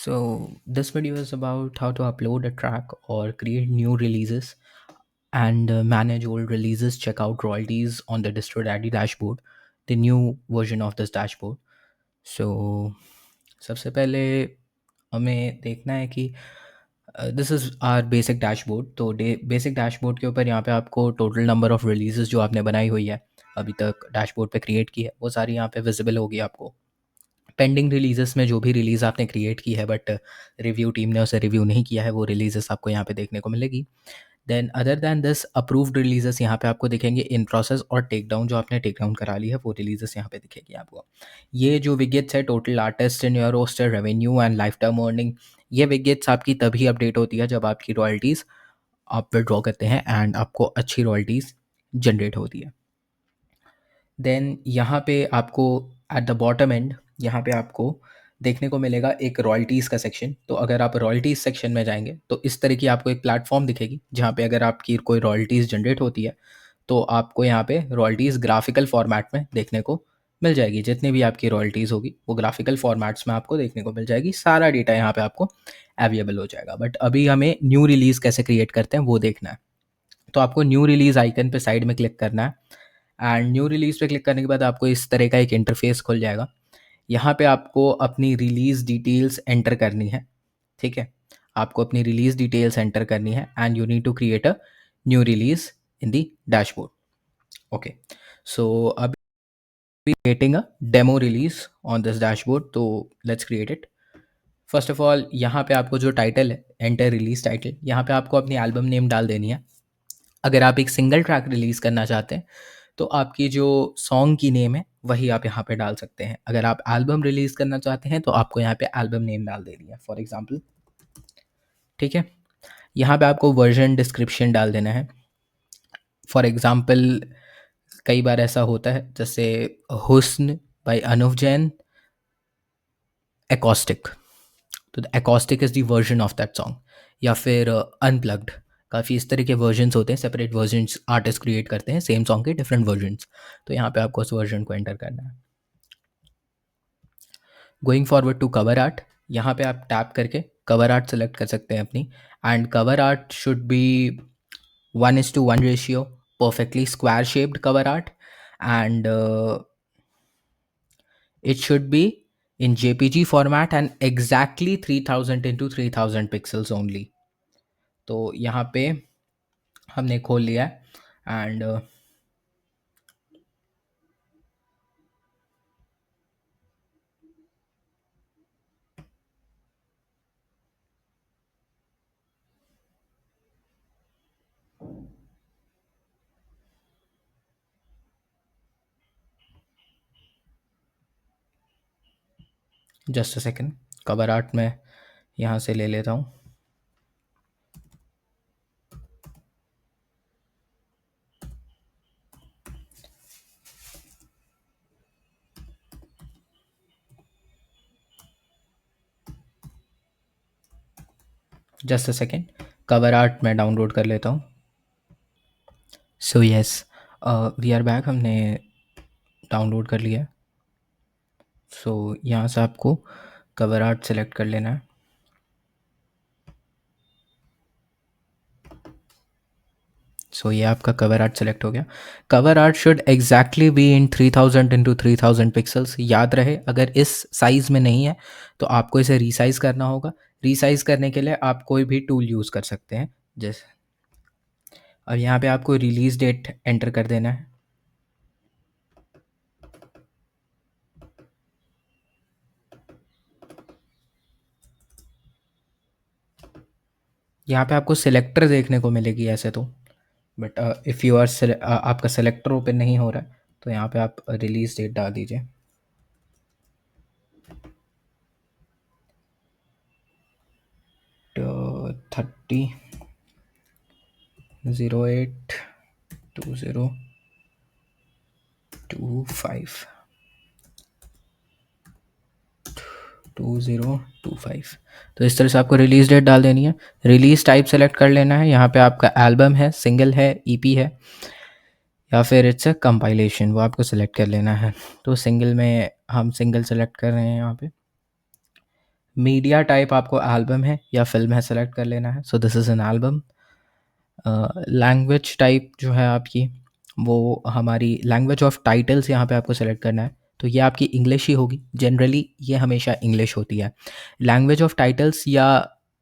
So, this video is about how to upload a track or create new releases and manage old releases. Check out royalties on the Distro Daddy dashboard, the new version of this dashboard. So, सबसे पहले हमें देखना है कि this is our basic dashboard. तो basic dashboard के ऊपर यहाँ पे आपको टोटल नंबर ऑफ़ रिलीजेस जो आपने बनाई हुई है अभी तक डैशबोर्ड पे क्रिएट की है वो सारी यहाँ पे विजिबल होगी आपको। पेंडिंग रिलीजेस में जो भी रिलीज़ आपने क्रिएट की है बट रिव्यू टीम ने उसे रिव्यू नहीं किया है वो रिलीजेस आपको यहाँ पे देखने को मिलेगी। Then other than this approved releases यहाँ पे आपको दिखेंगे इन प्रोसेस और टेक डाउन जो आपने टेक डाउन करा ली है वो रिलीजेस यहाँ पे दिखेगी आपको। ये जो विगेट्स है total artist in your roster revenue and life time earning, ये विगेट्स आपकी तभी अपडेट होती है जब आपकी रॉयल्टीज़ आप विड्रॉ करते हैं एंड आपको अच्छी रॉयल्टीज़ जनरेट होती है। देन यहाँ पे आपको एट द बॉटम एंड यहाँ पे आपको देखने को मिलेगा एक रॉयल्टीज़ का सेक्शन। तो अगर आप रॉयल्टीज़ सेक्शन में जाएंगे तो इस तरह की आपको एक प्लेटफॉर्म दिखेगी जहाँ पे अगर आपकी कोई रॉयल्टीज़ जनरेट होती है तो आपको यहाँ पे रॉयल्टीज़ ग्राफिकल फॉर्मेट में देखने को मिल जाएगी। जितनी भी आपकी रॉयल्टीज़ होगी वो ग्राफिकल फॉर्मेट्स में आपको देखने को मिल जाएगी। सारा डेटा यहाँ पे आपको अवेलेबल हो जाएगा। बट अभी हमें न्यू रिलीज़ कैसे क्रिएट करते हैं वो देखना है। तो आपको न्यू रिलीज़ आइकन पे साइड में क्लिक करना है एंड न्यू रिलीज़ पे क्लिक करने के बाद आपको इस तरह का एक इंटरफेस खुल जाएगा। यहाँ पे आपको अपनी रिलीज़ डिटेल्स एंटर करनी है। ठीक है, आपको अपनी रिलीज़ डिटेल्स एंटर करनी है and you need to create a new release in the dashboard. Okay, so अब creating a demo release on this dashboard, तो let's create it. First of all यहाँ पे आपको जो टाइटल है एंटर रिलीज टाइटल, यहाँ पे आपको अपनी एल्बम नेम डाल देनी है। अगर आप एक सिंगल ट्रैक रिलीज़ करना चाहते हैं तो आपकी जो सॉन्ग की नेम है वही आप यहाँ पे डाल सकते हैं। अगर आप एल्बम रिलीज़ करना चाहते हैं तो आपको यहाँ पे एल्बम नेम डाल देनी है फॉर एग्जांपल। ठीक है, यहाँ पे आपको वर्जन डिस्क्रिप्शन डाल देना है। फॉर एग्जांपल कई बार ऐसा होता है जैसे हुस्न बाय अनुव जैन एकॉस्टिक, तो acoustic is the version of that song. या फिर अनप्लग्ड, काफ़ी इस तरह के वर्जन्स होते हैं, सेपरेट वर्जन्स आर्टिस्ट क्रिएट करते हैं सेम सॉन्ग के डिफरेंट वर्जन्स। तो यहाँ पे आपको उस वर्जन को एंटर करना है। Going forward to cover art, यहाँ पे आप टैप करके कवर आर्ट सेलेक्ट कर सकते हैं अपनी। And cover art should be 1:1 ratio, perfectly square shaped cover art and it should be in JPG format and exactly 3000 into 3000 pixels only. तो यहाँ पे हमने खोल लिया है and just a second, cover art में यहाँ से ले लेता हूँ। Just a second, cover art मैं डाउनलोड कर लेता हूँ। So yes, we are back, हमने डाउनलोड कर लिया। सो यहाँ से आपको कवर आर्ट सेलेक्ट कर लेना है। सो ये आपका कवर आर्ट सेलेक्ट हो गया। Cover art should exactly be in 3000 into 3000 pixels. याद रहे अगर इस साइज़ में नहीं है तो आपको इसे रीसाइज़ करना होगा। रीसाइज़ करने के लिए आप कोई भी टूल यूज़ कर सकते हैं। जैसे अब यहाँ पे आपको रिलीज़ डेट एंटर कर देना है। यहाँ पे आपको सिलेक्टर देखने को मिलेगी ऐसे तो, बट इफ़ यू आर आपका सेलेक्टर ओपन नहीं हो रहा है तो यहाँ पे आप रिलीज़ डेट डाल दीजिए। तो 30/08/2025 2025। तो इस तरह से आपको रिलीज़ डेट डाल देनी है। रिलीज़ टाइप सेलेक्ट कर लेना है। यहाँ पे आपका एल्बम है, सिंगल है, ईपी है या फिर इट्स अ कंपाइलेशन, वो आपको सेलेक्ट कर लेना है। तो सिंगल में हम सिंगल सेलेक्ट कर रहे हैं यहाँ पे। मीडिया टाइप आपको एल्बम है या फिल्म है सेलेक्ट कर लेना है, so this is an album. Language type जो है आपकी, वो हमारी लैंग्वेज ऑफ टाइटल्स यहाँ पे आपको सेलेक्ट करना है, तो ये आपकी इंग्लिश ही होगी। जनरली ये हमेशा इंग्लिश होती है। लैंग्वेज ऑफ टाइटल्स या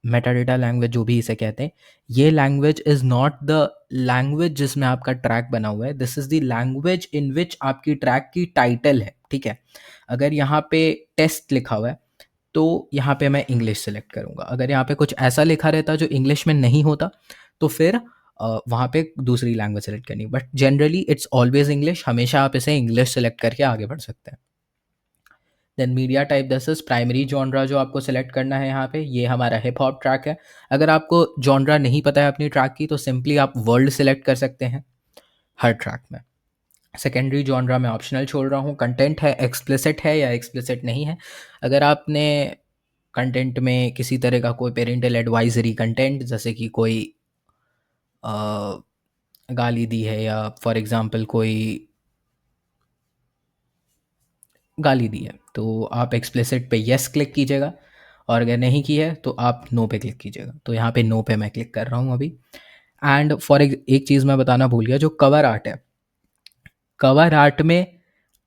मेटाडेटा लैंग्वेज जो भी इसे कहते हैं, ये language is not the language जिसमें आपका ट्रैक बना हुआ है, this is the language in which आपकी ट्रैक की टाइटल है, ठीक है। अगर यहाँ पे टेस्ट लिखा हुआ है तो यहाँ पे मैं इंग्लिश सेलेक्ट करूँगा। अगर यहाँ पे कुछ ऐसा लिखा रहता जो इंग्लिश में नहीं होता, तो फिर वहाँ पे दूसरी लैंग्वेज सेलेक्ट करनी। But generally it's always English, हमेशा आप इसे इंग्लिश सेलेक्ट करके आगे बढ़ सकते हैं। Then media type, this is primary genre जो आपको सेलेक्ट करना है यहाँ पे, ये हमारा हिप हॉप ट्रैक है। अगर आपको जॉनरा नहीं पता है अपनी ट्रैक की, तो सिंपली आप वर्ल्ड सेलेक्ट कर सकते हैं हर ट्रैक में। सेकेंडरी जॉनरा में ऑप्शनल छोड़ रहा हूँ। कंटेंट है एक्सप्लिसिट है या एक्सप्लिसिट नहीं है। अगर आपने कंटेंट में किसी तरह का कोई पेरेंटल एडवाइजरी कंटेंट, जैसे कि कोई गाली दी है या फॉर एग्जांपल कोई गाली दी है, तो आप एक्सप्लिसिट पे यस क्लिक कीजिएगा, और अगर नहीं की है तो आप नो पे क्लिक कीजिएगा। तो यहाँ पे नो पे मैं क्लिक कर रहा हूँ अभी। एंड फॉर एक चीज़ मैं बताना भूल गया, जो कवर आर्ट है, कवर आर्ट में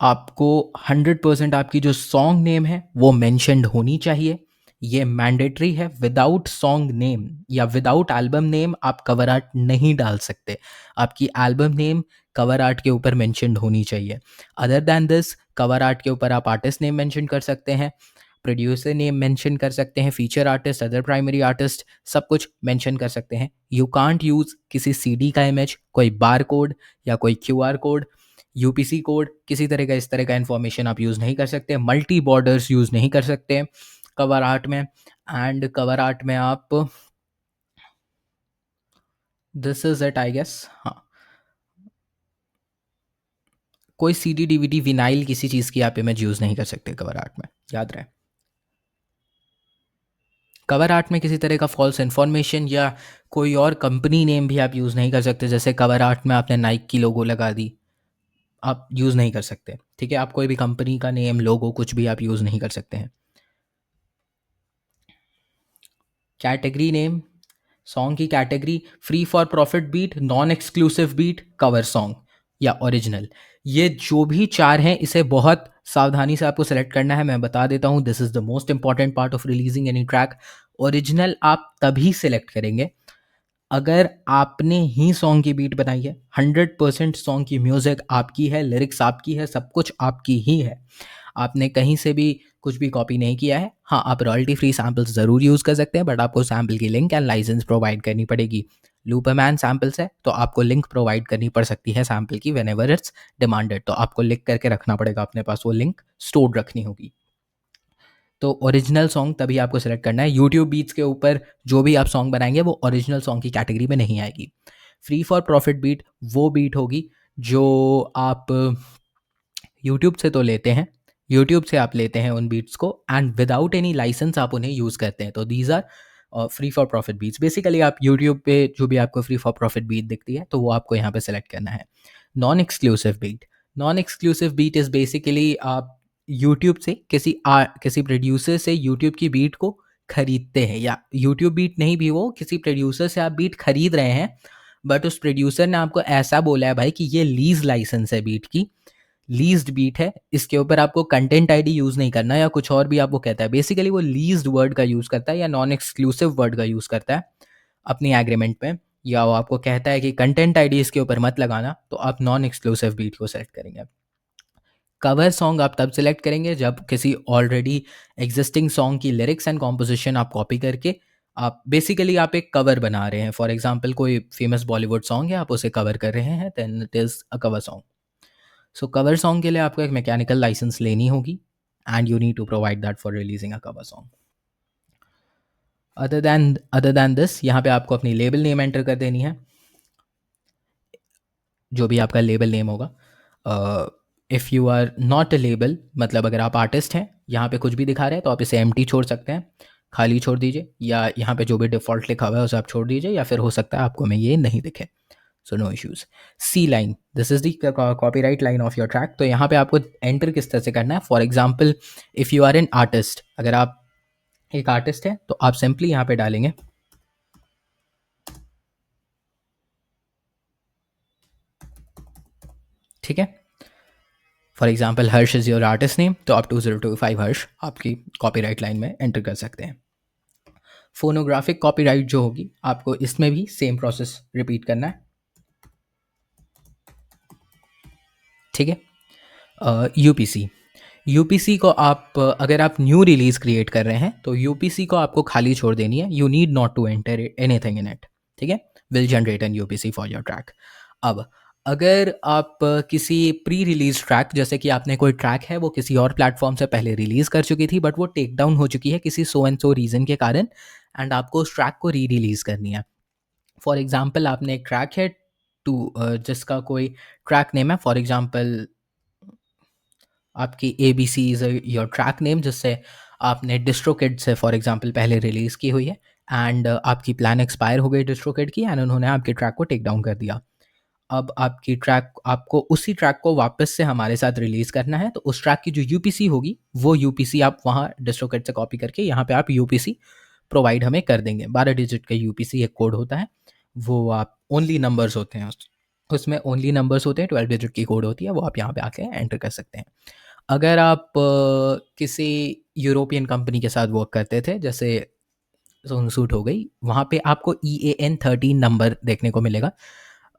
आपको 100% आपकी जो सॉन्ग नेम है वो मेंशन्ड होनी चाहिए। ये मैंडेटरी है। विदाउट सॉन्ग नेम या विदाउट एल्बम नेम आप कवर आर्ट नहीं डाल सकते। आपकी एल्बम नेम कवर आर्ट के ऊपर मेंशन्ड होनी चाहिए। Other than this, cover art के ऊपर आप आर्टिस्ट नेम मेंशन कर सकते हैं, प्रोड्यूसर नेम मेंशन कर सकते हैं, feature artist, other primary artist, सब कुछ मेंशन कर सकते हैं। यू कांट यूज़ किसी सीडी का इमेज, कोई बार कोड या कोई क्यूआर कोड, यूपीसी कोड, किसी तरह का इस तरह का इन्फॉर्मेशन आप यूज़ नहीं कर सकते। मल्टी बॉर्डर्स यूज़ नहीं कर सकते कवर आर्ट में। एंड कवर आर्ट में आप, this is it I guess, हाँ, कोई सीडी डीवीडी विनाइल किसी चीज़ की आप इमेज यूज़ नहीं कर सकते कवर आर्ट में, याद रहे। कवर आर्ट में किसी तरह का फॉल्स इन्फॉर्मेशन या कोई और कंपनी नेम भी आप यूज़ नहीं कर सकते। जैसे कवर आर्ट में आपने नाइक की लोगो लगा दी, आप यूज़ नहीं कर सकते, ठीक है। आप कोई भी कंपनी का नेम, लोगो, कुछ भी आप यूज़ नहीं कर सकते हैं। कैटेगरी नेम, सॉन्ग की category, free for profit beat, non exclusive beat, cover song या ओरिजिनल। ये जो भी चार हैं, इसे बहुत सावधानी से आपको सेलेक्ट करना है। मैं बता देता हूँ, this is the most important part of releasing any track. Original आप तभी सेलेक्ट करेंगे अगर आपने ही सॉन्ग की बीट बनाई है, 100% सॉन्ग की म्यूज़िक आपकी है, लिरिक्स आपकी है, सब कुछ आपकी ही है, आपने कहीं से भी कुछ भी कॉपी नहीं किया है। हाँ, आप रॉयल्टी फ्री सैम्पल्स ज़रूर यूज़ कर सकते हैं, बट आपको सैम्पल की लिंक एंड लाइसेंस प्रोवाइड करनी पड़ेगी। लूपरमैन सैम्पल्स है तो आपको लिंक प्रोवाइड करनी पड़ सकती है सैम्पल की, वेन एवर इट्स डिमांडेड, तो आपको लिख करके रखना पड़ेगा अपने पास, वो लिंक स्टोर रखनी होगी। तो ओरिजिनल सॉन्ग तभी आपको सेलेक्ट करना है। यूट्यूब बीट्स के ऊपर जो भी आप सॉन्ग बनाएंगे वो ओरिजिनल सॉन्ग की कैटेगरी में नहीं आएगी। फ्री फॉर प्रॉफिट बीट वो बीट होगी जो आप यूट्यूब से तो लेते हैं, यूट्यूब से आप लेते हैं उन बीट्स को, एंड विदाउट एनी लाइसेंस आप उन्हें यूज़ करते हैं, तो these are free for profit beats. Basically आप यूट्यूब पे जो भी आपको फ्री फॉर प्रॉफिट बीट दिखती है, तो वो आपको यहाँ पे सेलेक्ट करना है। Non exclusive beat, non exclusive beat is basically आप यूट्यूब से किसी प्रोड्यूसर से यूट्यूब की बीट को खरीदते हैं, या यूट्यूब बीट नहीं भी, वो किसी प्रोड्यूसर से आप बीट खरीद रहे हैं, बट उस प्रोड्यूसर ने आपको ऐसा बोला है भाई कि ये लीज लाइसेंस है बीट की, लीज्ड बीट है, इसके ऊपर आपको कंटेंट आईडी यूज़ नहीं करना, या कुछ और भी आपको कहता है। बेसिकली वो लीज्ड वर्ड का यूज़ करता है या नॉन एक्सक्लूसिव वर्ड का यूज़ करता है अपनी एग्रीमेंट में, या वो आपको कहता है कि कंटेंट आईडी इसके ऊपर मत लगाना, तो आप नॉन एक्सक्लूसिव बीट को सेलेक्ट करेंगे। कवर सॉन्ग आप तब सेलेक्ट करेंगे जब किसी ऑलरेडी एग्जिस्टिंग सॉन्ग की लिरिक्स एंड कॉम्पोजिशन आप कॉपी करके, आप बेसिकली आप एक कवर बना रहे हैं। फॉर एग्जांपल कोई फेमस बॉलीवुड सॉन्ग है, आप उसे कवर कर रहे हैं, then it is a cover song. So cover song के लिए आपको एक मैकेनिकल लाइसेंस लेनी होगी, and you need to provide that for releasing a cover song. Other than this, यहाँ पे आपको अपनी लेबल नेम एंटर कर देनी है, जो भी आपका लेबल नेम होगा। If you are not a label, मतलब अगर आप आर्टिस्ट हैं, यहाँ पे कुछ भी दिखा रहे हैं तो आप इसे एम्प्टी छोड़ सकते हैं, खाली छोड़ दीजिए, या यहाँ पे जो भी डिफ़ॉल्ट लिखा हुआ है उसे आप छोड़ दीजिए, या फिर हो सकता है आपको में ये नहीं दिखे, so no issues. C line, this is the copyright line of your track. तो यहाँ पे आपको एंटर किस तरह से करना है। For example, if you are an artist, अगर आप एक आर्टिस्ट है तो आप सिंपली यहाँ पे डालेंगे, ठीक है। For example Harsh is your artist name, तो आप 2025 हर्ष आपकी कॉपीराइट लाइन में एंटर कर सकते हैं। फोनोग्राफिक कॉपीराइट जो होगी आपको इसमें भी सेम प्रोसेस रिपीट करना है, ठीक है। यूपीसी, यूपीसी को आप अगर आप न्यू रिलीज क्रिएट कर रहे हैं तो यूपीसी को आपको खाली छोड़ देनी है, you need not to enter anything in it, ठीक है। Will generate an UPC for your track. अब अगर आप किसी प्री रिलीज ट्रैक, जैसे कि आपने कोई ट्रैक है वो किसी और प्लेटफॉर्म से पहले रिलीज कर चुकी थी बट वो टेक डाउन हो चुकी है किसी सो एंड सो रीज़न के कारण, एंड आपको उस ट्रैक को री रिलीज करनी है। फॉर एग्जाम्पल आपने एक ट्रैक है टू जिसका कोई ट्रैक नेम है, फॉर एग्जाम्पल आपकी A B C is your track name, जिससे आपने डिस्ट्रोकिड से फॉर एग्जांपल पहले रिलीज़ की हुई है, एंड आपकी प्लान एक्सपायर हो गई डिस्ट्रोकिड की, एंड उन्होंने आपके ट्रैक को टेक डाउन कर दिया। अब आपकी ट्रैक, आपको उसी ट्रैक को वापस से हमारे साथ रिलीज़ करना है, तो उस ट्रैक की जो यूपीसी होगी वो यूपीसी आप वहाँ डिस्ट्रोकिड से कॉपी करके यहाँ पे आप यूपीसी प्रोवाइड हमें कर देंगे। 12 डिजिट का यूपीसी एक कोड होता है, वो आप ओनली नंबर्स होते हैं उसमें ओनली नंबर्स होते हैं, 12 डिजिट की कोड होती है, वो आप यहाँ पे आके एंटर कर सकते हैं। अगर आप किसी यूरोपियन कंपनी के साथ वर्क करते थे, जैसे सूट हो गई, वहाँ पे आपको EAN13 नंबर देखने को मिलेगा।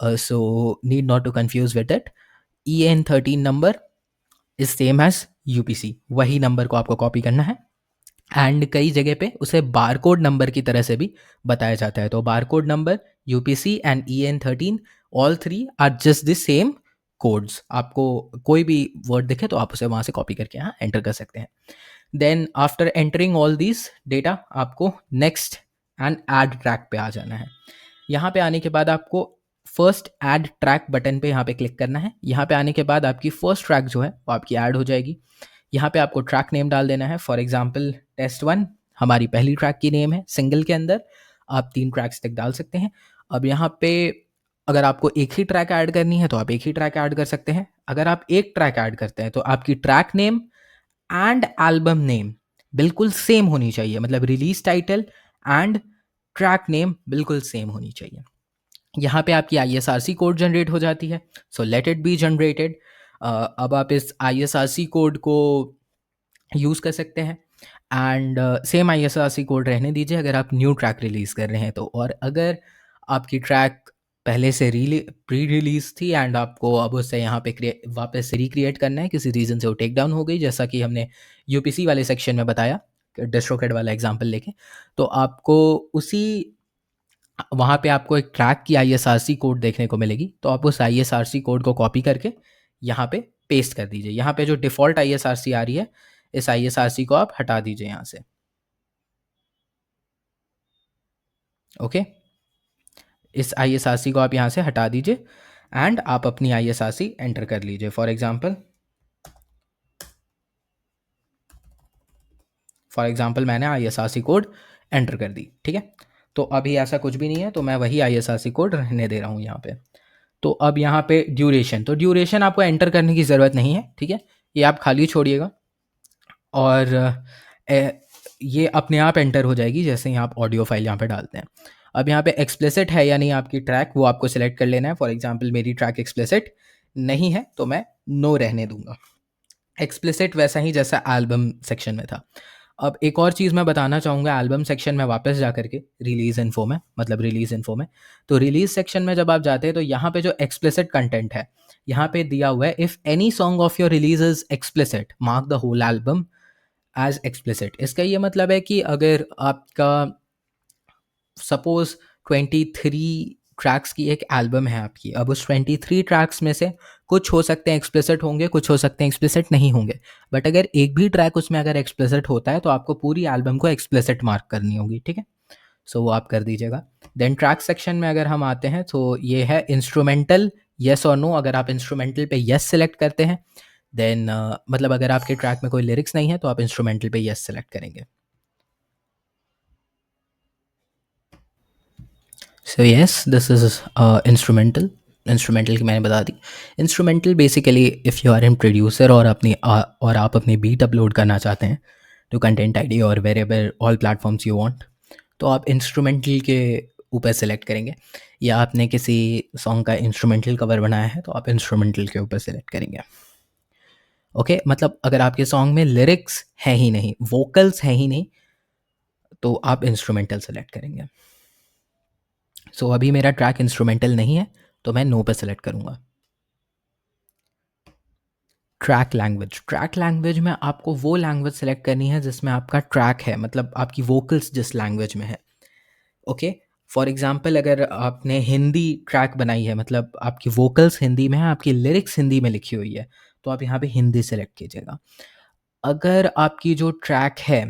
So need not to confuse with it. EAN13 number is same as UPC, वही नंबर को आपको कॉपी करना है, एंड कई जगह पे उसे बारकोड नंबर की तरह से भी बताया जाता है। तो barcode number, UPC and EAN13, all three are just the same codes. आपको कोई भी वर्ड दिखे तो आप उसे वहाँ से कॉपी करके यहाँ एंटर कर सकते हैं। Then after entering all this data आपको नेक्स्ट एंड ऐड ट्रैक पे आ जाना है। यहाँ पे आने के बाद आपको फर्स्ट ऐड ट्रैक बटन पे यहाँ पे क्लिक करना है। यहाँ पे आने के बाद आपकी फर्स्ट ट्रैक जो है वो आपकी ऐड हो जाएगी। यहाँ पे आपको ट्रैक नेम डाल देना है, फॉर एग्जाम्पल टेस्ट 1 हमारी पहली ट्रैक की नेम है। सिंगल के अंदर आप 3 ट्रैक्स तक डाल सकते हैं। अब यहाँ पे अगर आपको एक ही ट्रैक ऐड करनी है तो आप एक ही ट्रैक ऐड कर सकते हैं। अगर आप एक ट्रैक ऐड करते हैं तो आपकी track name and album name बिल्कुल सेम होनी चाहिए, मतलब release title and track name बिल्कुल सेम होनी चाहिए। यहाँ पे आपकी ISRC कोड जनरेट हो जाती है, so let it be generated. अब आप इस ISRC कोड को यूज़ कर सकते हैं, एंड सेम ISRC कोड रहने दीजिए अगर आप न्यू ट्रैक रिलीज़ कर रहे हैं तो। और अगर आपकी ट्रैक पहले से प्री रिलीज थी एंड आपको अब उसे यहाँ पे वापस से रिक्रिएट करना है, किसी रीज़न से वो टेक डाउन हो गई, जैसा कि हमने यूपीसी वाले सेक्शन में बताया डिस्ट्रोकेड वाला एग्जाम्पल लेके, तो आपको उसी वहाँ पे आपको एक ट्रैक की ISRC कोड देखने को मिलेगी, तो आप उस ISRC कोड को कॉपी करके यहाँ पे पेस्ट कर दीजिए। यहाँ पे जो डिफ़ॉल्ट ISRC आ रही है, इस ISRC को आप हटा दीजिए यहाँ से, ओके। इस ISRC को आप यहाँ से हटा दीजिए एंड आप अपनी ISRC एंटर कर लीजिए। फॉर एग्जाम्पल मैंने ISRC कोड एंटर कर दी, ठीक है। तो अभी ऐसा कुछ भी नहीं है, तो मैं वही ISRC कोड रहने दे रहा हूँ यहाँ पे। तो अब यहाँ पे ड्यूरेशन, तो ड्यूरेशन आपको एंटर करने की ज़रूरत नहीं है, ठीक है, ये आप खाली छोड़िएगा और ये अपने आप एंटर हो जाएगी जैसे ही आप ऑडियो फाइल यहाँ पे डालते हैं। अब यहाँ पे एक्सप्लिसिट है या नहीं आपकी ट्रैक, वो आपको सिलेक्ट कर लेना है। फॉर एग्जांपल मेरी ट्रैक एक्सप्लिसिट नहीं है तो मैं नो रहने दूंगा। एक्सप्लिसिट वैसा ही जैसा एल्बम सेक्शन में था। अब एक और चीज़ मैं बताना चाहूँगा, एल्बम सेक्शन में वापस जा करके रिलीज़ इन्फो में, मतलब रिलीज़ इन्फो में, तो रिलीज़ सेक्शन में जब आप जाते हैं तो यहाँ पे जो एक्सप्लिसिट कंटेंट है यहाँ पे दिया हुआ है, if any song of your release is explicit mark the whole album as explicit. इसका ये मतलब है कि अगर आपका सपोज 23 ट्रैक्स की एक एल्बम है आपकी, अब उस 23 ट्रैक्स में से कुछ हो सकते हैं एक्सप्लिसिट होंगे, कुछ हो सकते हैं एक्सप्लिसिट नहीं होंगे, बट अगर एक भी ट्रैक उसमें अगर एक्सप्लिसिट होता है तो आपको पूरी एल्बम को एक्सप्लिसिट मार्क करनी होगी, ठीक है। सो वो आप कर दीजिएगा। देन ट्रैक सेक्शन में अगर हम आते हैं तो ये है इंस्ट्रूमेंटल, येस और नो। अगर आप इंस्ट्रूमेंटल पे येस सेलेक्ट करते हैं देन मतलब अगर आपके ट्रैक में कोई लिरिक्स नहीं है तो आप इंस्ट्रूमेंटल पे येस सेलेक्ट करेंगे। So yes this is instrumental. Instrumental की मैंने बता दी। Instrumental basically if you are in producer और और आप अपनी बीट अपलोड करना चाहते हैं टू कंटेंट आईडी और wherever all platforms you want. तो आप इंस्ट्रूमेंटल के ऊपर सेलेक्ट करेंगे, या आपने किसी सॉन्ग का इंस्ट्रूमेंटल कवर बनाया है तो आप इंस्ट्रूमेंटल के ऊपर सेलेक्ट करेंगे। ओके, मतलब अगर आपके सॉन्ग में लिरिक्स है ही नहीं, वोकल्स हैं ही नहीं, तो आप इंस्ट्रूमेंटल सेलेक्ट करेंगे। सो अभी मेरा ट्रैक इंस्ट्रूमेंटल नहीं है, तो मैं नो पे सेलेक्ट करूँगा। ट्रैक लैंग्वेज में आपको वो लैंग्वेज सेलेक्ट करनी है जिसमें आपका ट्रैक है, मतलब आपकी वोकल्स जिस लैंग्वेज में है। ओके, फॉर एग्जाम्पल अगर आपने हिंदी ट्रैक बनाई है, मतलब आपकी वोकल्स हिंदी में है, आपकी लिरिक्स हिंदी में लिखी हुई है, तो आप यहाँ पे हिंदी सेलेक्ट कीजिएगा। अगर आपकी जो ट्रैक है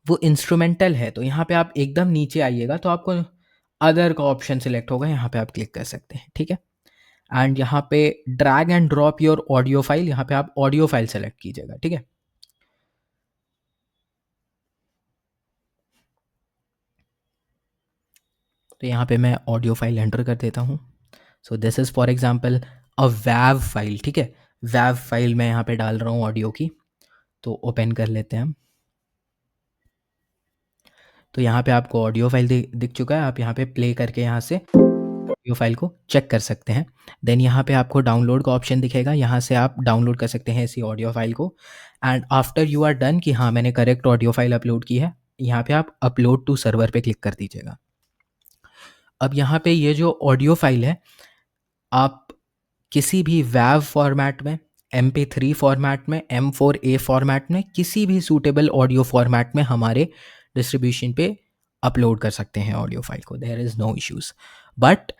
वो इंस्ट्रूमेंटल है, तो यहाँ पे आप एकदम नीचे आइएगा तो आपको अदर का ऑप्शन सिलेक्ट होगा, यहाँ पे आप क्लिक कर सकते हैं, ठीक है। एंड यहाँ पे drag and drop your audio file, यहाँ पे आप ऑडियो फाइल सेलेक्ट कीजिएगा, ठीक है। तो यहाँ पे मैं ऑडियो फाइल एंटर कर देता हूँ। So this is for example a wav file, ठीक है। वैव फाइल मैं यहाँ पे डाल रहा हूँ ऑडियो की, तो ओपन कर लेते हैं हम। तो यहाँ पे आपको ऑडियो फाइल दिख चुका है, आप यहाँ पे प्ले करके यहाँ से ऑडियो फाइल को चेक कर सकते हैं। देन यहाँ पे आपको डाउनलोड का ऑप्शन दिखेगा, यहाँ से आप डाउनलोड कर सकते हैं इसी ऑडियो फाइल को। And after you are done कि हाँ मैंने करेक्ट ऑडियो फाइल अपलोड की है, यहाँ पे आप अपलोड टू सर्वर पे क्लिक कर दीजिएगा। अब यहाँ पे ये जो ऑडियो फाइल है, आप किसी भी वैव फॉर्मेट में, MP3 फॉर्मेट में, M4A फॉर्मेट में, किसी भी सूटेबल ऑडियो फॉर्मेट में हमारे डिस्ट्रीब्यूशन पे अपलोड कर सकते हैं ऑडियो फाइल को, there is no issues. But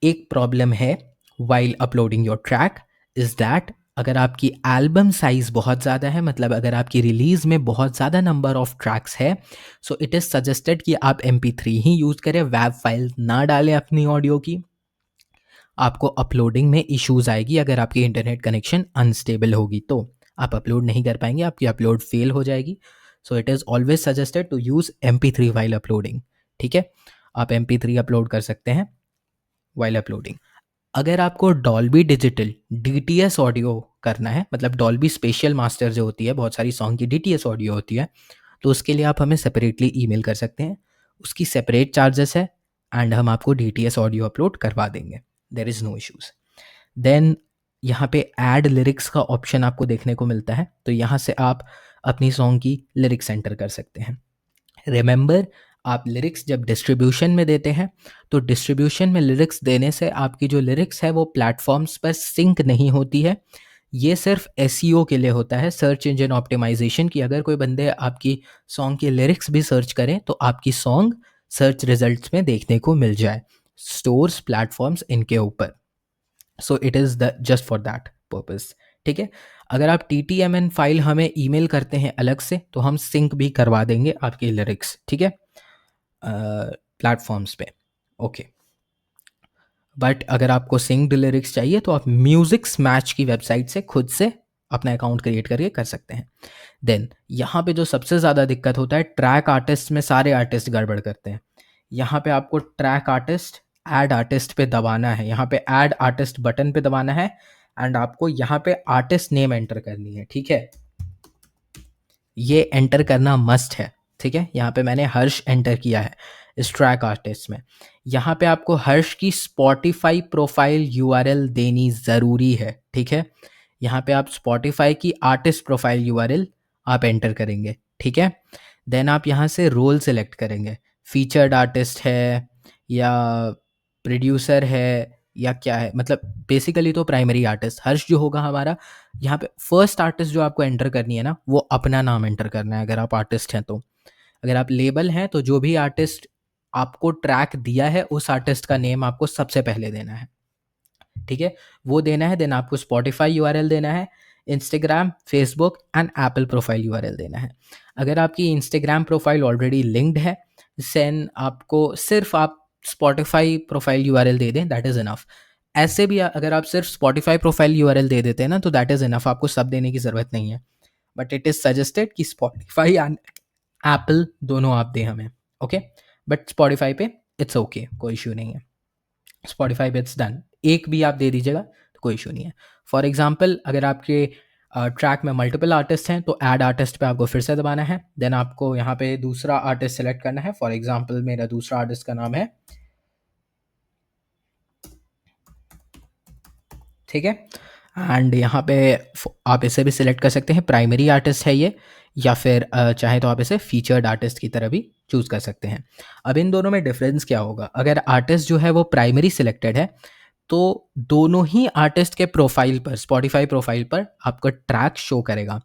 एक प्रॉब्लम है while uploading your track, is that अगर आपकी एल्बम साइज़ बहुत ज़्यादा है, मतलब अगर आपकी रिलीज़ में बहुत ज़्यादा नंबर ऑफ ट्रैक्स है, सो इट इज़ सजेस्टेड कि आप MP3 ही यूज़ करें, वेब फाइल ना डालें अपनी ऑडियो की। आपको अपलोडिंग में इश्यूज आएगी, अगर आपकी इंटरनेट कनेक्शन अनस्टेबल होगी तो आप अपलोड नहीं कर पाएंगे, आपकी अपलोड फेल हो जाएगी। So it is always suggested to use MP3 while uploading, ठीक है। आप MP3 अपलोड कर सकते हैं वाइल अपलोडिंग। अगर आपको डॉल्बी डिजिटल DTS ऑडियो करना है, मतलब डॉल्बी स्पेशल मास्टर जो होती है, बहुत सारी सॉन्ग की DTS ऑडियो होती है, तो उसके लिए आप हमें सेपरेटली ईमेल कर सकते हैं, उसकी सेपरेट चार्जेस है, एंड हम आपको DTS ऑडियो अपलोड करवा देंगे, there is no issues. Then यहाँ पे ऐड लिरिक्स का ऑप्शन आपको देखने को मिलता है, तो यहाँ से आप अपनी सॉन्ग की लिरिक्स एंटर कर सकते हैं। रिमेंबर, आप लिरिक्स जब डिस्ट्रीब्यूशन में देते हैं, तो डिस्ट्रीब्यूशन में लिरिक्स देने से आपकी जो लिरिक्स है वो प्लेटफॉर्म्स पर सिंक नहीं होती है। ये सिर्फ SEO के लिए होता है, सर्च इंजन ऑप्टिमाइजेशन की। अगर कोई बंदे आपकी सॉन्ग की लिरिक्स भी सर्च करें तो आपकी सॉन्ग सर्च रिजल्ट्स में देखने को मिल जाए, स्टोर्स प्लेटफॉर्म्स इनके ऊपर। सो it is the just for that purpose, ठीक है। अगर आप TTMN फाइल हमें ईमेल करते हैं अलग से, तो हम सिंक भी करवा देंगे आपके लिरिक्स, ठीक है, प्लेटफॉर्म्स पे। ओके, बट अगर आपको सिंक्ड लिरिक्स चाहिए तो आप म्यूजिक स्मैच की वेबसाइट से खुद से अपना अकाउंट क्रिएट करके कर सकते हैं। देन यहाँ पे जो सबसे ज़्यादा दिक्कत होता है, ट्रैक आर्टिस्ट में सारे आर्टिस्ट गड़बड़ करते हैं। यहाँ पे आपको ट्रैक आर्टिस्ट, ऐड आर्टिस्ट पे दबाना है, यहाँ पे ऐड आर्टिस्ट बटन पे दबाना है, एंड आपको यहाँ पे आर्टिस्ट नेम एंटर करनी है, ठीक है। ये एंटर करना मस्ट है, ठीक है। यहाँ पे मैंने हर्ष एंटर किया है इस ट्रैक आर्टिस्ट में। यहाँ पे आपको हर्ष की स्पॉटिफाई प्रोफाइल URL देनी ज़रूरी है, ठीक है। यहाँ पे आप स्पॉटिफाई की आर्टिस्ट प्रोफाइल URL आप एंटर करेंगे, ठीक है। देन आप यहाँ से रोल सेलेक्ट करेंगे, फीचर्ड आर्टिस्ट है या प्रोड्यूसर है या क्या है, मतलब बेसिकली तो प्राइमरी आर्टिस्ट हर्ष जो होगा हमारा। यहाँ पे फर्स्ट आर्टिस्ट जो आपको एंटर करनी है ना, वो अपना नाम एंटर करना है अगर आप आर्टिस्ट हैं तो। अगर आप लेबल हैं तो जो भी आर्टिस्ट आपको ट्रैक दिया है उस आर्टिस्ट का नेम आपको सबसे पहले देना है, ठीक है, वो देना है। देन आपको स्पॉटिफाई URL देना है, Instagram, Facebook and Apple profile URL देना है। अगर आपकी इंस्टाग्राम प्रोफाइल ऑलरेडी लिंक्ड है, देन आपको सिर्फ आप स्पॉटिफाई प्रोफाइल URL दे दें, दैट इज़ इनफ। ऐसे भी अगर आप सिर्फ स्पॉटिफाई प्रोफाइल URL दे देते हैं ना, तो दैट इज़ इनफ, आपको सब देने की ज़रूरत नहीं है। बट इट इज़ सजेस्टेड कि स्पॉटिफाई एंड एप्पल दोनों आप दें हमें, ओके। बट स्पॉटिफाई पे इट्स ओके, कोई इशू नहीं है। स्पॉटिफाई पे इट्स डन, एक भी आप दे दीजिएगा तो कोई इशू नहीं है। फॉर एग्जाम्पल, अगर आपके ट्रैक में मल्टीपल आर्टिस्ट हैं तो ऐड आर्टिस्ट पे आपको फिर से दबाना है। देन आपको यहाँ पे दूसरा आर्टिस्ट सेलेक्ट करना है। फॉर एग्जांपल मेरा दूसरा आर्टिस्ट का नाम है, ठीक है। एंड यहाँ पे आप इसे भी सिलेक्ट कर सकते हैं, प्राइमरी आर्टिस्ट है ये, या फिर चाहे तो आप इसे फीचर्ड आर्टिस्ट की तरह भी चूज़ कर सकते हैं। अब इन दोनों में डिफरेंस क्या होगा, अगर आर्टिस्ट जो है वो प्राइमरी सिलेक्टेड है तो दोनों ही आर्टिस्ट के प्रोफाइल पर, स्पॉटिफाई प्रोफाइल पर आपको ट्रैक शो करेगा।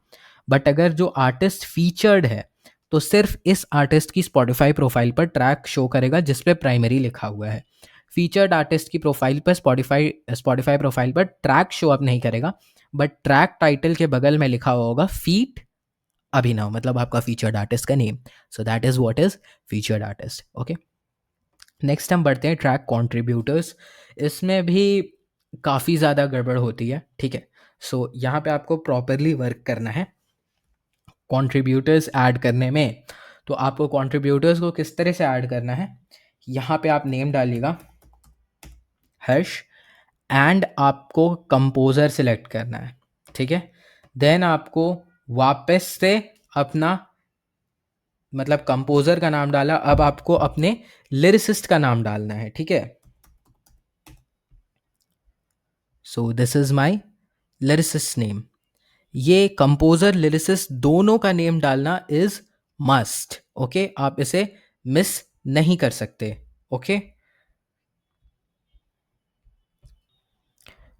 बट अगर जो आर्टिस्ट फीचर्ड है तो सिर्फ इस आर्टिस्ट की स्पॉटिफाई प्रोफाइल पर ट्रैक शो करेगा जिस पे प्राइमरी लिखा हुआ है। फीचर्ड आर्टिस्ट की प्रोफाइल पर स्पॉटिफाई स्पॉटिफाई प्रोफाइल पर ट्रैक शो अप नहीं करेगा, बट ट्रैक टाइटल के बगल में लिखा हुआ होगा फीट अभिनव, मतलब आपका फीचर्ड आर्टिस्ट का name. So that is what is featured artist. Okay, next हम बढ़ते हैं ट्रैक कॉन्ट्रीब्यूटर्स। इसमें भी काफ़ी ज़्यादा गड़बड़ होती है, ठीक है। सो यहाँ पे आपको प्रॉपरली वर्क करना है कंट्रीब्यूटर्स ऐड करने में। तो आपको कंट्रीब्यूटर्स को किस तरह से ऐड करना है, यहाँ पे आप नेम डालिएगा हर्ष, एंड आपको कंपोज़र सिलेक्ट करना है, ठीक है। देन आपको वापस से अपना, मतलब कंपोज़र का नाम डाला, अब आपको अपने लिरिसिस्ट का नाम डालना है, ठीक है। So this is my lyricist name. ये कंपोज़र लिरिसिस्ट दोनों का नेम डालना इज़ मस्ट, ओके। आप इसे मिस नहीं कर सकते, ओके।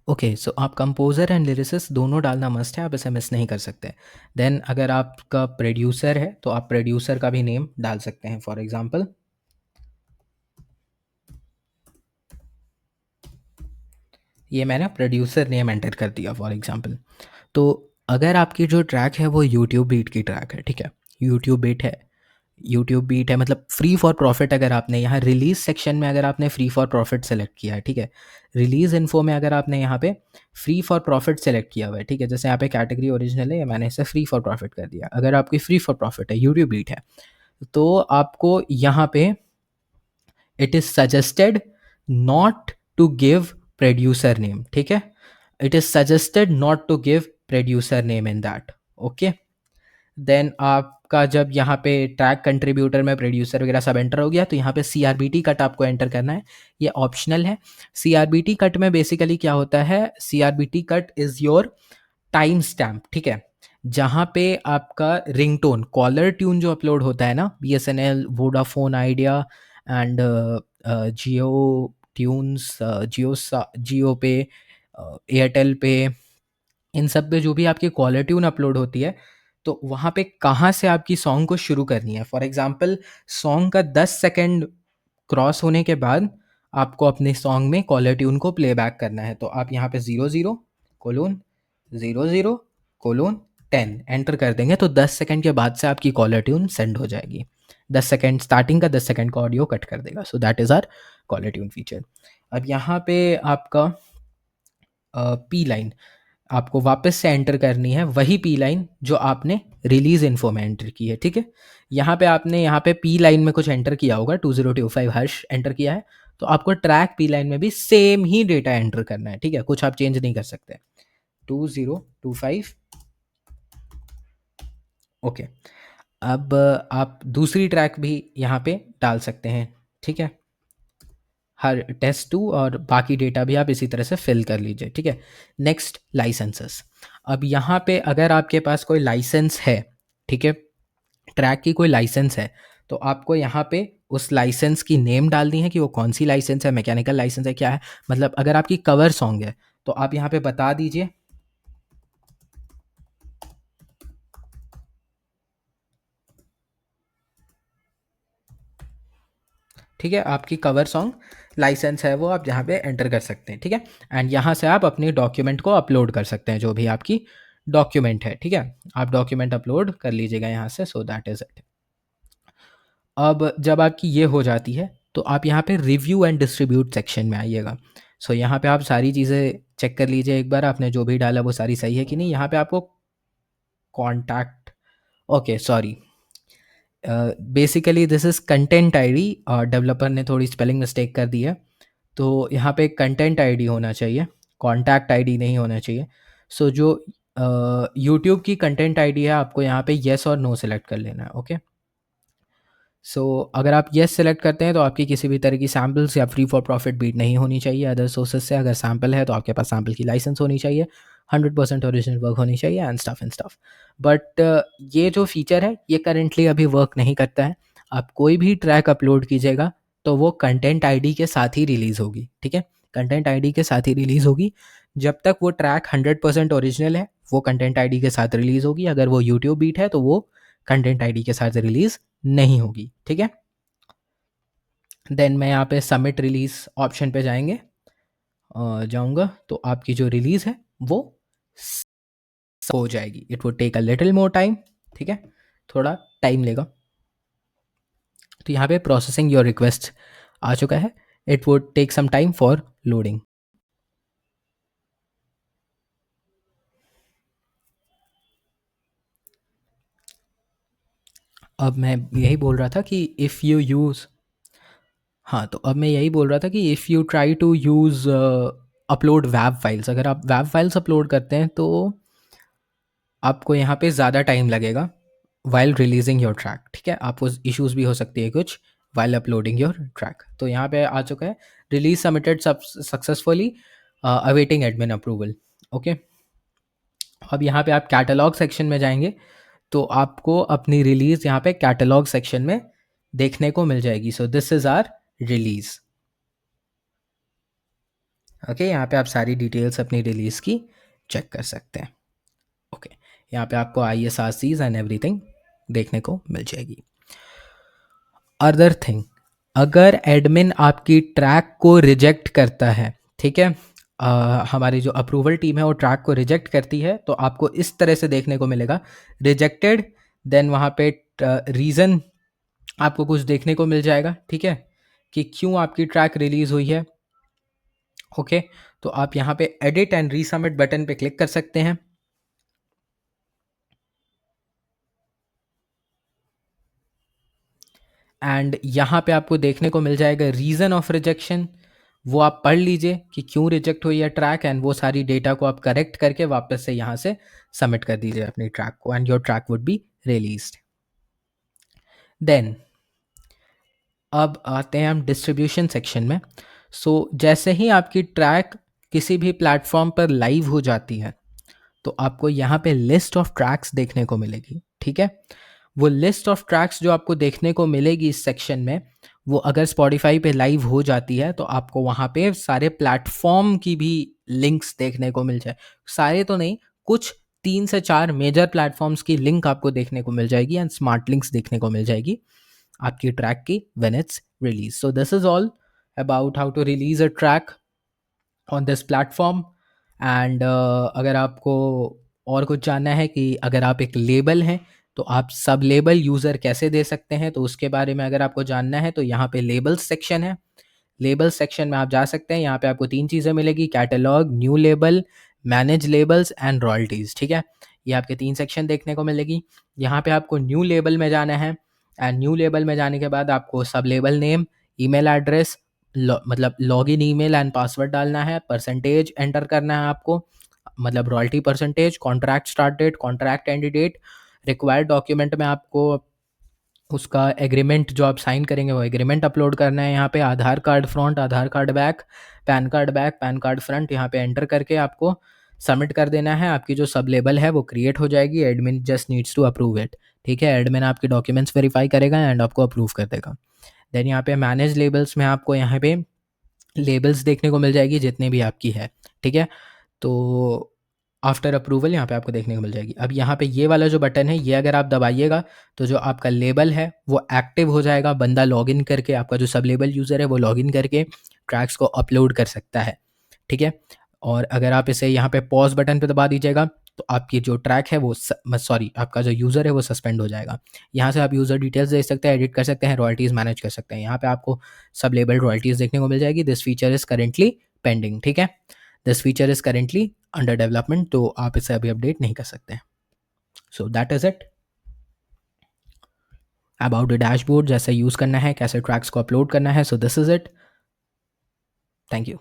ओके, सो आप कंपोज़र एंड लिरिसिस्ट दोनों डालना मस्ट है, आप इसे मिस नहीं कर सकते। देन अगर आपका प्रोड्यूसर है तो आप प्रोड्यूसर का भी नेम डाल सकते हैं। फॉर एग्जांपल ये मैंने प्रोड्यूसर नेम एंटर कर दिया फॉर एग्जांपल। तो अगर आपकी जो ट्रैक है वो यूट्यूब बीट की ट्रैक है, ठीक है, यूट्यूब बीट है, यूट्यूब बीट है मतलब फ्री फॉर प्रॉफिट। अगर आपने यहाँ रिलीज सेक्शन में अगर आपने फ्री फॉर प्रॉफिट सेलेक्ट किया है, ठीक है, रिलीज इन्फो में अगर आपने यहाँ पे फ्री फॉर प्रॉफिट सेलेक्ट किया हुआ है, ठीक है, जैसे यहाँ पे कैटेगरी ओरिजिनल है, मैंने इसे फ्री फॉर प्रॉफिट कर दिया। अगर आपकी फ्री फॉर प्रॉफिट है, यूट्यूब बीट है, तो आपको यहाँ पे it is suggested not to give producer name, ठीक है, it is suggested not to give producer name in that, okay. Then आपका जब यहाँ पे ट्रैक कंट्रीब्यूटर में प्रोड्यूसर वगैरह सब एंटर हो गया तो यहाँ पे CRBT कट आपको एंटर करना है, ये ऑप्शनल है। CRBT कट में बेसिकली क्या होता है, CRBT cut is your time stamp, ठीक है, जहाँ पे आपका रिंगटोन कॉलर ट्यून जो अपलोड होता है ना, BSNL, Vodafone Idea and Jio tunes, Jio पे, एयरटेल पे, इन सब पे जो भी आपकी कॉलर ट्यून अपलोड होती है तो वहाँ पे कहाँ से आपकी सॉन्ग को शुरू करनी है। फॉर एग्जांपल सॉन्ग का 10 सेकंड क्रॉस होने के बाद आपको अपने सॉन्ग में कॉलर ट्यून को प्लेबैक करना है। तो आप यहाँ पे 00 कोलोन 00 कोलोन 10 एंटर कर देंगे तो 10 सेकंड के बाद से आपकी कॉलर ट्यून सेंड हो जाएगी। 10 सेकंड स्टार्टिंग का 10 सेकंड का ऑडियो कट कर देगा। So that is our caller tune feature. अब यहाँ पे आपका पी लाइन आपको वापस से एंटर करनी है, वही पी लाइन जो आपने रिलीज इन्फो में एंटर की है, ठीक है। यहाँ पे आपने यहाँ पे पी लाइन में कुछ एंटर किया होगा, 2025 हर्ष एंटर किया है, तो आपको ट्रैक पी लाइन में भी सेम ही डेटा एंटर करना है, ठीक है, कुछ आप चेंज नहीं कर सकते। 2025, ओके। अब आप दूसरी ट्रैक भी यहाँ पे डाल सकते हैं, ठीक है, हर टेस्ट 2 और बाकी डेटा भी आप इसी तरह से फिल कर लीजिए, ठीक है। Next licenses. अब यहाँ पे अगर आपके पास कोई लाइसेंस है, ठीक है, ट्रैक की कोई लाइसेंस है, तो आपको यहाँ पे उस लाइसेंस की नेम डालनी है कि वो कौन सी लाइसेंस है, मैकेनिकल लाइसेंस है, क्या है। मतलब अगर आपकी कवर सॉन्ग है तो आप यहाँ पे बता दीजिए, ठीक है, आपकी कवर सॉन्ग लाइसेंस है वो आप यहाँ पे एंटर कर सकते हैं, ठीक है। एंड यहाँ से आप अपनी डॉक्यूमेंट को अपलोड कर सकते हैं, जो भी आपकी डॉक्यूमेंट है, ठीक है, आप डॉक्यूमेंट अपलोड कर लीजिएगा यहाँ से। So that is it. अब जब आपकी ये हो जाती है तो आप यहाँ पे रिव्यू एंड डिस्ट्रीब्यूट सेक्शन में आइएगा। सो यहाँ पे आप सारी चीज़ें चेक कर लीजिए एक बार, आपने जो भी डाला वो सारी सही है कि नहीं। यहाँ पे आपको contact, okay sorry, basically this is content ID, developer ने थोड़ी स्पेलिंग मिस्टेक कर दी है, तो यहाँ पे कंटेंट आईडी होना चाहिए, कॉन्टैक्ट आईडी नहीं होना चाहिए। सो जो यूट्यूब की कंटेंट आईडी है, आपको यहाँ पे येस और नो सेलेक्ट कर लेना है। ओके, सो अगर आप येस सेलेक्ट करते हैं तो आपकी किसी भी तरह की सैम्पल्स या फ्री फॉर प्रॉफिट बीट नहीं होनी चाहिए अदर सोर्सेज से। अगर सैम्पल है तो आपके पास सैम्पल की लाइसेंस होनी चाहिए, 100% ओरिजिनल वर्क होनी चाहिए एंड स्टफ। बट ये जो फीचर है ये करेंटली अभी वर्क नहीं करता है। आप कोई भी ट्रैक अपलोड कीजिएगा तो वो कंटेंट आईडी के साथ ही रिलीज़ होगी। ठीक है, कंटेंट आईडी के साथ ही रिलीज़ होगी। जब तक वो ट्रैक 100% ओरिजिनल है वो कंटेंट आईडी के साथ रिलीज़ होगी। अगर वो यूट्यूब बीट है तो वो कंटेंट आईडी के साथ रिलीज़ नहीं होगी। ठीक है, देन मैं यहाँ पे सबमिट रिलीज ऑप्शन पे जाऊँगा तो आपकी जो रिलीज़ है वो हो जाएगी। It would take a little more time. ठीक है, थोड़ा टाइम लेगा। तो यहाँ पे प्रोसेसिंग योर रिक्वेस्ट आ चुका है। It would take some time for loading. अब मैं यही बोल रहा था कि इफ़ यू यूज़ हाँ, तो अब मैं यही बोल रहा था कि if you try to use upload web files, अगर आप वेब फाइल्स अपलोड करते हैं तो आपको यहाँ पे ज़्यादा टाइम लगेगा वाइल रिलीजिंग योर ट्रैक। ठीक है, आपको इश्यूज भी हो सकती है कुछ वाइल अपलोडिंग योर ट्रैक। तो यहाँ पे आ चुका है release submitted successfully awaiting admin approval. Okay, अब यहाँ पे आप कैटलॉग सेक्शन में जाएंगे तो आपको अपनी रिलीज यहाँ पे कैटलॉग सेक्शन में देखने को मिल जाएगी। So this is our release. Okay, यहाँ पे आप सारी डिटेल्स अपनी रिलीज की चेक कर सकते हैं। ओके, यहाँ पे आपको ISRCs एंड एवरीथिंग देखने को मिल जाएगी। अदर थिंग, अगर एडमिन आपकी ट्रैक को रिजेक्ट करता है, ठीक है, हमारी जो अप्रूवल टीम है वो ट्रैक को रिजेक्ट करती है तो आपको इस तरह से देखने को मिलेगा रिजेक्टेड। देन वहाँ पे रीज़न आपको कुछ देखने को मिल जाएगा। ठीक है, कि क्यों आपकी ट्रैक रिलीज हुई है। ओके, तो आप यहाँ पे एडिट एंड रीसबमिट बटन पे क्लिक कर सकते हैं। एंड यहाँ पे आपको देखने को मिल जाएगा रीज़न ऑफ रिजेक्शन। वो आप पढ़ लीजिए कि क्यों रिजेक्ट हुई है ट्रैक, एंड वो सारी डेटा को आप करेक्ट करके वापस से यहाँ से सबमिट कर दीजिए अपनी ट्रैक को, and your track would be released. Then अब आते हैं हम डिस्ट्रीब्यूशन सेक्शन में। सो जैसे ही आपकी ट्रैक किसी भी प्लेटफॉर्म पर लाइव हो जाती है तो आपको यहाँ पे लिस्ट ऑफ ट्रैक्स देखने को मिलेगी। ठीक है, वो लिस्ट ऑफ ट्रैक्स जो आपको देखने को मिलेगी इस सेक्शन में, वो अगर स्पॉटिफाई पे लाइव हो जाती है तो आपको वहाँ पे सारे प्लेटफॉर्म की भी लिंक्स देखने को मिल जाए। सारे तो नहीं, कुछ 3 से 4 मेजर प्लेटफॉर्म्स की लिंक आपको देखने को मिल जाएगी एंड स्मार्ट लिंक्स देखने को मिल जाएगी आपकी ट्रैक की when it's release. So this is all about how to release a track on this platform. And अगर आपको और कुछ जानना है कि अगर आप एक लेबल हैं तो आप सब लेबल यूज़र कैसे दे सकते हैं, तो उसके बारे में अगर आपको जानना है तो यहाँ पे लेबल्स सेक्शन है। लेबल्स सेक्शन में आप जा सकते हैं। यहाँ पे आपको 3 चीज़ें मिलेगी, catalogue, new label, manage labels and royalties. ठीक है, ये आपके 3 सेक्शन देखने को मिलेगी। यहाँ पे आपको न्यू लेबल में जाना है एंड न्यू लेबल में जाने के बाद आपको सब लेबल नेम, ईमेल एड्रेस, मतलब लॉगिन ईमेल एंड पासवर्ड डालना है, परसेंटेज एंटर करना है आपको, मतलब royalty percentage, contract start date, contract end date. Required document में आपको उसका एग्रीमेंट जो आप साइन करेंगे वो एग्रीमेंट अपलोड करना है। यहाँ पे Aadhaar card front, Aadhaar card back, PAN card back, PAN card front यहाँ पे एंटर करके आपको सबमिट कर देना है। आपकी जो सब लेबल है वो क्रिएट हो जाएगी। Admin just needs to approve it. ठीक है, एडमिन आपके डॉक्यूमेंट्स वेरीफाई करेगा एंड आपको अप्रूव कर देगा। देन यहाँ पे मैनेज लेबल्स में आपको यहाँ पे लेबल्स देखने को मिल जाएगी जितने भी आपकी है। ठीक है, तो आफ्टर अप्रूवल यहाँ पे आपको देखने को मिल जाएगी। अब यहाँ पे ये वाला जो बटन है ये अगर आप दबाइएगा तो जो आपका लेबल है वो एक्टिव हो जाएगा। बंदा लॉगिन करके, आपका जो सब लेबल यूज़र है वो लॉगिन करके ट्रैक्स को अपलोड कर सकता है। ठीक है, और अगर आप इसे यहाँ पे पॉज बटन पे दबा दीजिएगा तो आपकी जो ट्रैक है वो सॉरी आपका जो यूज़र है वो सस्पेंड हो जाएगा। यहाँ से आप यूज़र डिटेल्स देख सकते हैं, एडिट कर सकते हैं, रॉयल्टीज़ मैनेज कर सकते हैं। यहाँ पे आपको सब लेबल रॉयल्टीज़ देखने को मिल जाएगी। This feature is currently pending. ठीक है, this feature is currently under development, तो आप इसे अभी अपडेट नहीं कर सकते। सो that is it about the dashboard, जैसे यूज़ करना है, कैसे ट्रैक्स को अपलोड करना है। So this is it, thank you.